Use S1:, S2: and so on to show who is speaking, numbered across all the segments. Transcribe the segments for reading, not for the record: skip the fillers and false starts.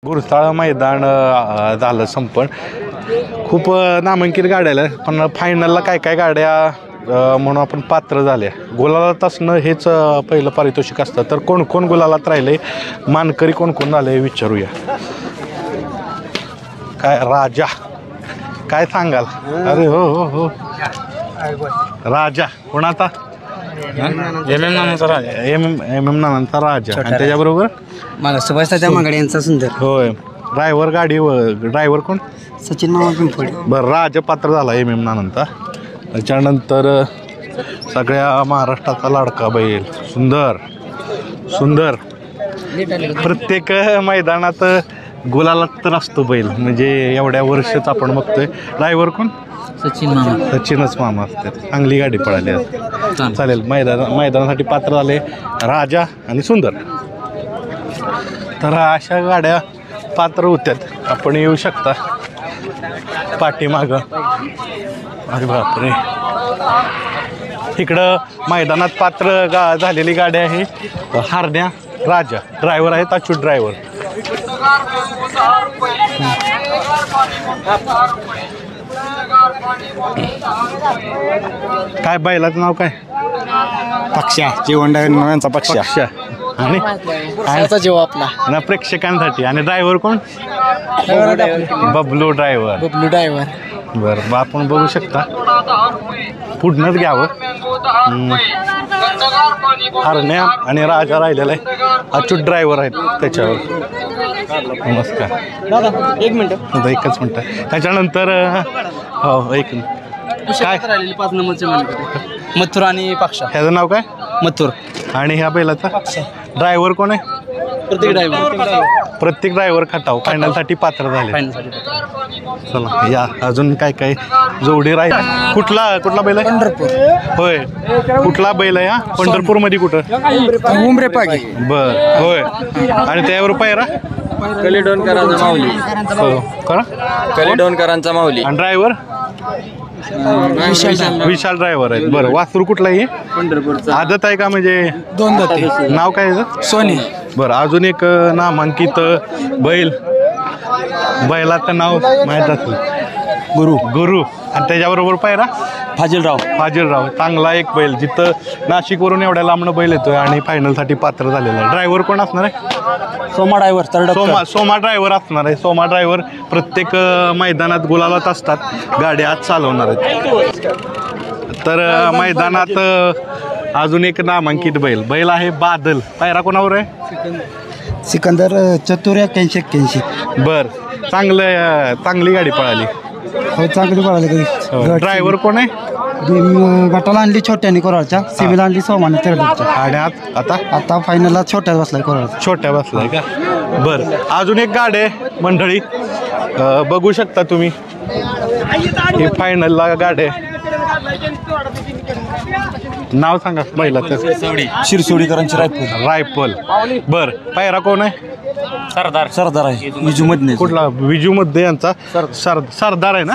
S1: गुरसाळ मैदान झालं संपन्न. खूप नामांकित गाड्या आल्या, पण फायनलला काय काय गाड्या म्हणून आपण पात्र झाल्या. गुलालात असणं हेच पहिलं पारितोषिक असतं. तर कोण कोण गुलालात राहिले, मानकरी कोण कोण झाले विचारूया. काय राजा, काय सांगाल? अरे हो हो हो, राजा कोणाचा? एम एम नानांचा राजा. आणि त्याच्याबरोबर
S2: मला सुभाषताच्या मागडे यांचा सुंदर.
S1: होय. ड्रायव्हर ड्रायव्हर कोण?
S2: सचिन मामा पिंपळे.
S1: बरं, राजा पात्र झाला एम एम नानांचा. त्याच्यानंतर सगळ्या महाराष्ट्राचा लाडका बैल सुंदर सुंदर. प्रत्येक मैदानात गुलालात तर असतो बैल, म्हणजे एवढ्या वर्षच आपण बघतोय. ड्रायव्हर कोण?
S2: सचिन मामा.
S1: सचिनच मामा असते. चांगली गाडी पळाली असते. चालेल. मैदानासाठी पात्र झाले राजा आणि सुंदर. तर अशा गाड्या पात्र होत्यात. आपण येऊ शकता पाठीमागं. अरे बापरे, इकडं मैदानात पात्र झालेली गाडी आहे हारण्या राजा. ड्रायव्हर आहेत अच्युत ड्रायव्हर. काय बैलाचं नाव काय?
S2: पक्षा. जीवनचा
S1: पक्षा. आणि
S2: जीव आपला
S1: ना प्रेक्षकांसाठी. आणि ड्रायव्हर कोण? बबलू ड्रायव्हर.
S2: बबलू ड्रायव्हर.
S1: बरं, आपण बघू शकता. पुढनंच घ्यावं. हरण्या आणि राजा राहिलेला आहे. अच्युत ड्रायव्हर आहेत त्याच्यावर. नमस्कार
S2: दादा, एक मिनिट.
S1: एकच मिनटं. त्याच्यानंतर हो, एक काय
S2: 5 नंबरचे मथुर आणि पक्षा.
S1: ह्याचं नाव काय?
S2: मथुर.
S1: आणि ह्या बैलाचा ड्रायव्हर कोण आहे? प्रत्येक ड्रायव्हर खटाव फायनलसाठी पात्र झाले. चला या, अजून काय काय जोडी राहील. कुठला बैल आहे?
S2: पंढरपूर.
S1: होय. कुठला बैल आहे हा? पंढरपूर मध्ये कुठं?
S2: उमरे पागे.
S1: बर, होय. आणि त्यावर पायरा
S3: कलेडोनकरांचा माऊली.
S1: हो करा.
S3: कलेडोनकरांचा माऊली.
S1: आणि ड्रायव्हर विशाल ड्रायव्हर आहेत. बरं, वासरू कुठला आहे?
S3: पंढरपूरचा.
S1: आदत आहे का? म्हणजे
S2: 2 दाते.
S1: नाव काय याचं?
S2: सोनी.
S1: बरं, अजून एक नामांकित बैल, बैलाचं नाव माहीत असेल? गुरु. आणि त्याच्याबरोबर पायरा फाजीलराव. चांगला एक बैल, जिथं नाशिकवरून एवढ्या लांबणं बैल येतोय आणि फायनलसाठी पात्र झालेला आहे. ड्रायव्हर कोण असणार आहे?
S2: सोमा ड्रायव्हर.
S1: सोमा ड्रायव्हर असणार आहे. सोमा ड्रायव्हर प्रत्येक मैदानात गुलालात असतात. गाड्या आज चालवणार आहेत. तर मैदानात अजून एक नामांकित बैल आहे बादल. पायरा कोणावर आहे?
S2: सिकंदर चतुर 81.
S1: बर, चांगली गाडी पळाली.
S2: हो, चांगली पळाली.
S1: ड्रायव्हर कोण आहे?
S2: गटाला आणली छोट्याने कोराळच्या, सिमीला आणली सोमाने तेरडच्या.
S1: आणि आता
S2: फायनलला छोट्या बसलाय कोराळचा.
S1: छोट्या बसलाय का? बर, अजून एक गाडी आहे मंडळी, बघू शकता तुम्ही. ही फायनलला गाडी आहे. नाव सांगा बैलाचं.
S2: शिरसोडीकरांची
S1: रायफल. बर, पायरा कोण आहे?
S2: सरदार आहे विजूमध्ये.
S1: कुठला? विजूमध्ये यांचा सरदार आहे ना?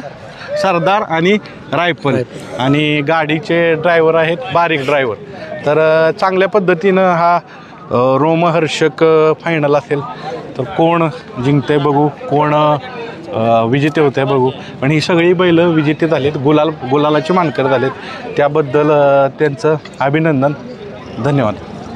S1: सरदार आणि रायफल. आणि गाडीचे ड्रायव्हर आहेत बारीक ड्रायव्हर. तर चांगल्या पद्धतीनं हा रोमहर्षक फायनल असेल. तर कोण जिंकते बघू, कोण विजेते होते बघू. पण ही सगळी बैल विजेते झालेत, गुलालाची मानकर झालेत. त्याबद्दल त्यांचं अभिनंदन. धन्यवाद.